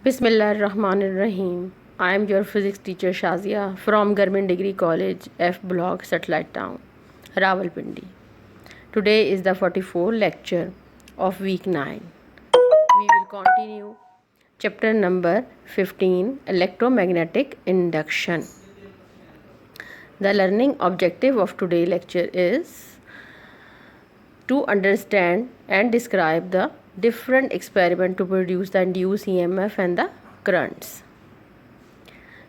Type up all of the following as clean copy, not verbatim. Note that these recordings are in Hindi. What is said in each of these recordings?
Bismillahirrahmanirrahim. I am your physics teacher Shazia from Government Degree College, F Block, Satellite Town, Rawalpindi. Today is the 44th lecture of week 9. We will continue chapter number 15, Electromagnetic Induction. The learning objective of today's lecture is to understand and describe the different experiment to produce the induced EMF and the currents.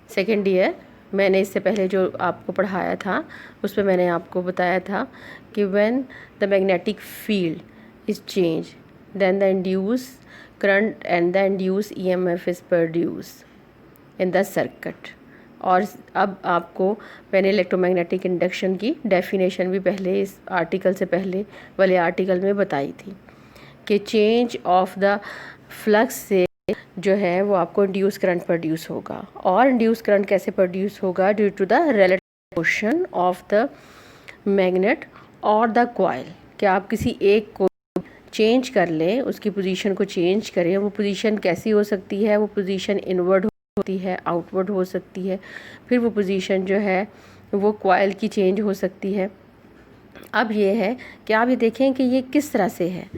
Second year मैंने इससे पहले जो आपको पढ़ाया था उस पर मैंने आपको बताया था कि when the magnetic field is change then the induce current and the induce EMF is produce in the circuit. और अब आपको मैंने इलेक्ट्रोमैग्नेटिक इंडक्शन की डेफिनेशन भी पहले इस आर्टिकल से पहले वाले आर्टिकल में बताई थी कि चेंज ऑफ द फ्लक्स से जो है वो आपको इंड्यूस करंट प्रोड्यूस होगा। और इंड्यूस करंट कैसे प्रोड्यूस होगा? Due to the relative motion of the magnet और द कॉइल। कि आप किसी एक को चेंज कर लें, उसकी पोजीशन को चेंज करें, वो पोजीशन कैसी हो सकती है? वो पोजीशन इनवर्ड होती है, आउटवर्ड हो सकती है, फिर वो पोजीशन जो है वो कॉइल की चेंज हो सकती है। अब ये है कि आप ये देखें कि ये किस तरह से है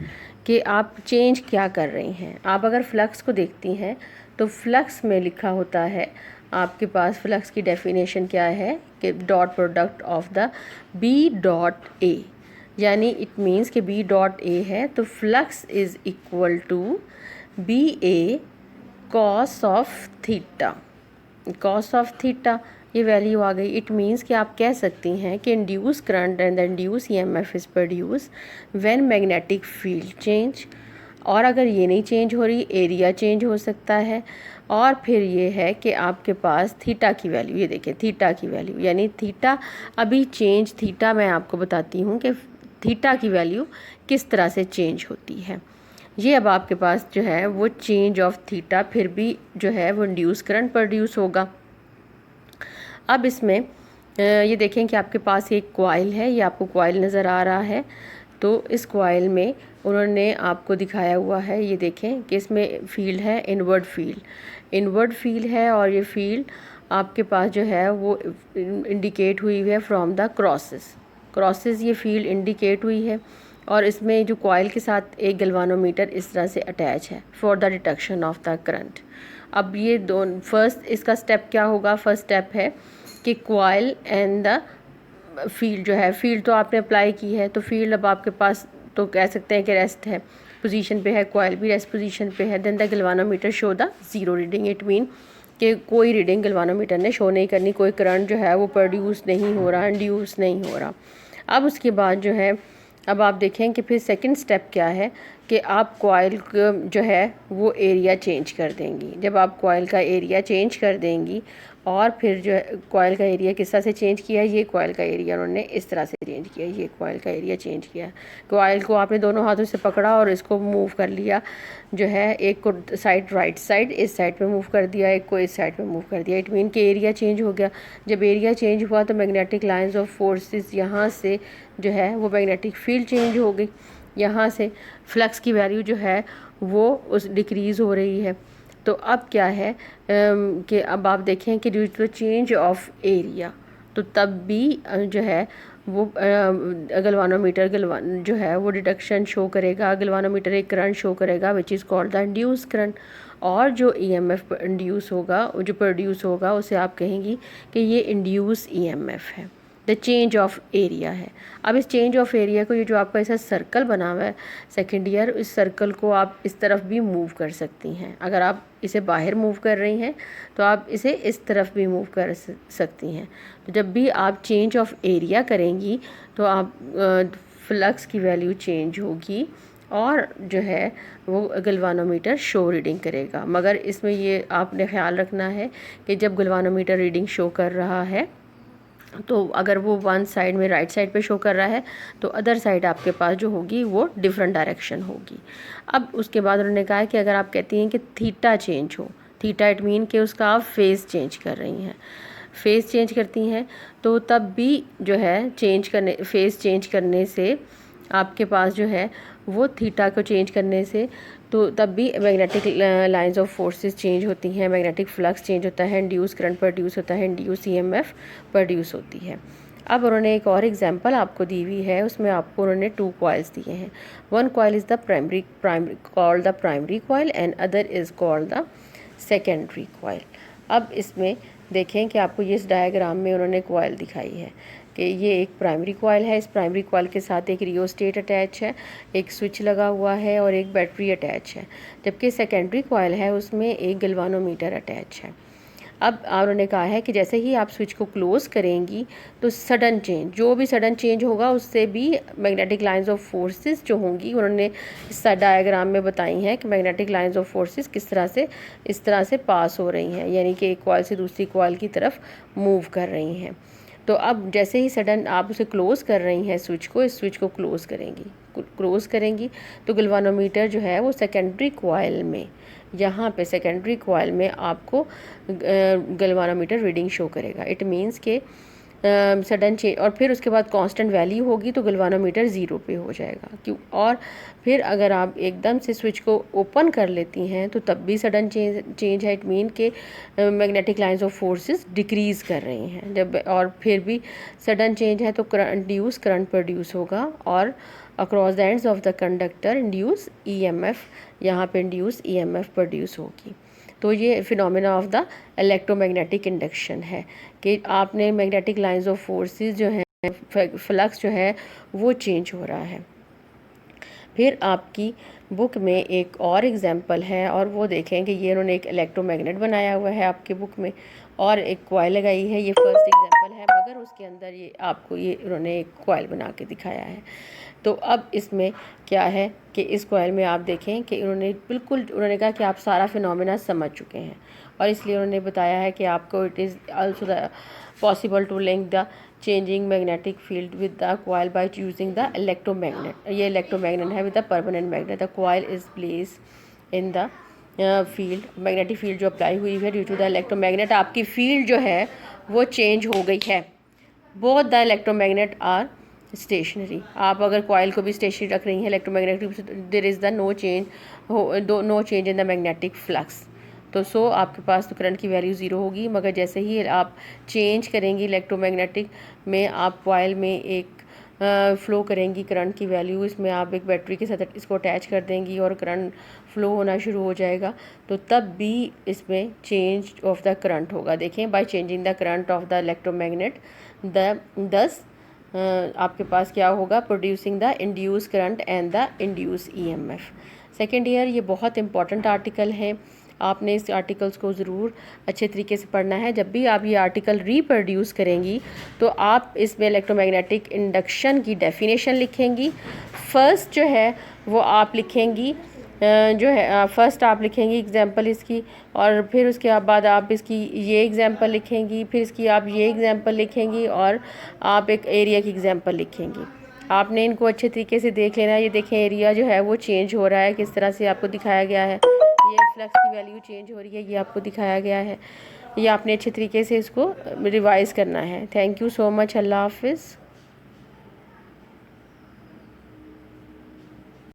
कि आप चेंज क्या कर रही हैं। आप अगर फ्लक्स को देखती हैं तो फ्लक्स में लिखा होता है, आपके पास फ्लक्स की डेफिनेशन क्या है कि dot product of the B dot A, यानी इट मीन्स कि बी डॉट ए है तो flux is equal to B A cos of theta. Cos of theta value वैल्यू आ गई। इट मीन्स कि आप कह सकती हैं कि induce current and the induce EMF is produce when magnetic field change. और अगर ये नहीं चेंज हो रही, एरिया चेंज हो सकता है। और फिर ये है कि आपके पास थीटा की वैल्यू, ये देखें थीटा की वैल्यू, यानी थीटा अभी चेंज, थीटा मैं आपको बताती हूँ कि थीटा की वैल्यू किस तरह से चेंज होती है। ये अब आपके पास जो है वो चेंज ऑफ थीटा फिर भी जो है वो इंड्यूस करंट प्रोड्यूस होगा। अब इसमें ये देखें कि आपके पास एक कॉइल है, ये आपको कॉइल नज़र आ रहा है। तो इस कॉइल में उन्होंने आपको दिखाया हुआ है, ये देखें कि इसमें फील्ड है इनवर्ड फील्ड, इनवर्ड फील्ड है। और ये फील्ड आपके पास जो है वो इंडिकेट हुई है फ्रॉम द क्रॉसेस, क्रॉसेस ये फील्ड इंडिकेट हुई है। और इसमें जो कॉइल के साथ एक गैल्वानोमीटर इस तरह से अटैच है for the detection of the current. अब ये दोनों फर्स्ट इसका स्टेप क्या होगा? फर्स्ट स्टेप है कि कॉइल एंड द फील्ड जो है, फील्ड तो आपने अप्लाई की है तो फील्ड अब आपके पास तो कह सकते हैं कि रेस्ट है पोजीशन पे है, कॉइल भी रेस्ट पोजीशन पे है। Then the galvanometer show the zero reading. It mean कि कोई रीडिंग गैल्वानोमीटर ने शो नहीं करनी, कोई करंट जो है वो प्रोड्यूस नहीं हो रहा, इंड्यूस नहीं हो रहा। अब उसके बाद जो है अब आप देखें कि फिर सेकंड स्टेप क्या है कि आप कॉइल जो है वो एरिया चेंज कर देंगी। जब आप कॉइल का एरिया चेंज कर देंगी और फिर जो है कॉइल का एरिया किस तरह से चेंज किया, ये कॉइल का एरिया उन्होंने इस तरह से चेंज किया, ये कॉइल का एरिया चेंज किया। कॉइल को आपने दोनों हाथों से पकड़ा और इसको मूव कर लिया, जो है एक को साइड राइट साइड इस साइड पे मूव कर दिया, एक को इस साइड पे मूव कर दिया। इट मीन कि एरिया चेंज हो गया। जब एरिया चेंज हुआ तो मैग्नेटिक लाइंस ऑफ फोर्सेस यहाँ से जो है वो मैग्नेटिक फील्ड चेंज हो गई, यहाँ से फ्लक्स की वैल्यू जो है वो उस डिक्रीज़ हो रही है। तो अब क्या है कि अब आप देखें कि due to change of area तो तब भी जो है वो गैल्वानोमीटर जो है वो डिटेक्शन शो करेगा, गैल्वानोमीटर एक करंट शो करेगा which is called the induce current. और जो ईएमएफ इंड्यूस होगा, जो प्रोड्यूस होगा, उसे आप कहेंगी कि ये इंड्यूस ईएमएफ है, द चेंज ऑफ एरिया है। अब इस चेंज ऑफ एरिया को, ये जो आपका ऐसा सर्कल बना हुआ है सेकेंड ईयर, इस सर्कल को आप इस तरफ भी मूव कर सकती हैं। अगर आप इसे बाहर मूव कर रही हैं तो आप इसे इस तरफ भी मूव कर सकती हैं। तो जब भी आप चेंज ऑफ एरिया करेंगी तो आप फ्लक्स की वैल्यू चेंज होगी और जो है वो गैल्वानोमीटर शो रीडिंग करेगा। मगर इसमें ये आपने ख्याल रखना है कि जब गैल्वानोमीटर रीडिंग शो कर रहा है तो अगर वो वन साइड में राइट साइड पे शो कर रहा है तो अदर साइड आपके पास जो होगी वो डिफरेंट डायरेक्शन होगी। अब उसके बाद उन्होंने कहा कि अगर आप कहती हैं कि थीटा चेंज हो, थीटा इट मीन कि उसका आप फेस चेंज कर रही हैं, फेस चेंज करती हैं तो तब भी जो है फेस चेंज करने से आपके पास जो है वो थीटा को चेंज करने से तो तब भी magnetic lines of forces change होती हैं, मैग्नेटिक फ्लक्स चेंज होता है, इंड्यूस करंट प्रोड्यूस होता है, इंड्यूस ईएमएफ प्रोड्यूस होती है। अब उन्होंने एक और एग्जांपल आपको दी हुई है, उसमें आपको उन्होंने 2 कॉइल्स दिए हैं। One coil is the primary called the primary coil and other is called the secondary coil. अब इसमें देखें कि आपको ये इस डायग्राम में उन्होंने कॉइल दिखाई है कि ये एक प्राइमरी कॉइल है। इस प्राइमरी कॉइल के साथ एक रियोस्टेट अटैच है, एक स्विच लगा हुआ है और एक बैटरी अटैच है, जबकि सेकेंडरी कॉइल है उसमें एक गैल्वानोमीटर अटैच है। अब उन्होंने कहा है कि जैसे ही आप स्विच को क्लोज़ करेंगी तो सडन चेंज, जो भी सडन चेंज होगा उससे भी मैग्नेटिक लाइंस ऑफ फोर्सेस जो होंगी, उन्होंने इस डायग्राम में बताई हैं कि मैग्नेटिक लाइंस ऑफ फोर्सेस किस तरह से इस तरह से पास हो रही हैं, यानी कि एक कॉइल से दूसरी कॉइल की तरफ मूव कर रही हैं। तो अब जैसे ही सडन आप उसे क्लोज़ कर रही हैं स्विच को, इस स्विच को क्लोज़ करेंगी तो गैल्वानोमीटर जो है वो सेकेंडरी कॉइल में, यहाँ पे सेकेंडरी कॉइल में आपको गैल्वानोमीटर रीडिंग शो करेगा। इट मीन्स के सडन चेंज और फिर उसके बाद कांस्टेंट वैल्यू होगी तो गैल्वानोमीटर 0 पे हो जाएगा। क्यों? और फिर अगर आप एकदम से स्विच को ओपन कर लेती हैं तो तब भी सडन चेंज है। इट मीन के magnetic lines of forces decrease कर रही हैं। जब और फिर भी सडन चेंज है तो करंट प्रोड्यूस होगा और across the ends of the conductor induce EMF, यहाँ पे इंड्यूस ईएमएफ प्रोड्यूस होगी। तो ये phenomena of the electromagnetic induction है कि आपने मैग्नेटिक लाइंस ऑफ फोर्सेस जो हैं, फ्लक्स जो है वो चेंज हो रहा है। फिर आपकी बुक में एक और एग्जांपल है और वो देखें कि ये उन्होंने एक इलेक्ट्रोमैग्नेट बनाया हुआ है आपके बुक में और एक कॉइल लगाई है। ये फर्स्ट एग्जांपल है, मगर उसके अंदर ये आपको ये उन्होंने एक कॉइल बना के दिखाया है। तो अब इसमें क्या है कि इस कॉइल में आप देखें कि उन्होंने कहा कि आप सारा फिनोमेना समझ चुके हैं और इसलिए उन्होंने बताया है कि आपको it is also the possible to link the changing magnetic field with the coil by using the electromagnet. ये इलेक्ट्रोमैग्नेट है with the permanent magnet. The coil is place in the field, magnetic field जो अप्लाई हुई है ड्यू टू द इलेक्ट्रोमैग्नेट, आपकी फील्ड जो है वो चेंज हो गई है। Both the electromagnet are stationary. आप अगर कॉइल को भी स्टेशनरी रख रही हैं electromagnetic, there is the no change in the magnetic flux. तो सो आपके पास तो करंट की वैल्यू 0 होगी, मगर जैसे ही आप चेंज करेंगी इलेक्ट्रोमैग्नेटिक में, आप कॉइल में एक फ़्लो करेंगी करंट की वैल्यू, इसमें आप एक बैटरी के साथ इसको अटैच कर देंगी और करंट फ़्लो होना शुरू हो जाएगा। तो तब भी इसमें चेंज ऑफ द करंट होगा। देखें, by changing the current of the electromagnet दस आपके पास क्या होगा, producing the induce current and the induce EMF. Second year, ये बहुत इंपॉर्टेंट आर्टिकल है, आपने इस आर्टिकल्स को ज़रूर अच्छे तरीके से पढ़ना है। जब भी आप ये आर्टिकल रीप्रोड्यूस करेंगी तो आप इसमें इलेक्ट्रोमैग्नेटिक इंडक्शन की डेफिनेशन लिखेंगी। फर्स्ट जो है वो आप लिखेंगी फर्स्ट आप लिखेंगी एग्जांपल इसकी, और फिर उसके बाद आप इसकी ये एग्जांपल लिखेंगी, फिर इसकी आप ये एग्जांपल लिखेंगी और आप एक एरिया की एग्जांपल लिखेंगी। आपने इनको अच्छे तरीके से देख लेना है। ये देखें, एरिया जो है वो चेंज हो रहा है, किस तरह से आपको दिखाया गया है। ये फ्लक्स की वैल्यू चेंज हो रही है, ये आपको दिखाया गया है। ये आपने अच्छे तरीके से इसको रिवाइज़ करना है। Thank you so much. Allah हाफिज़।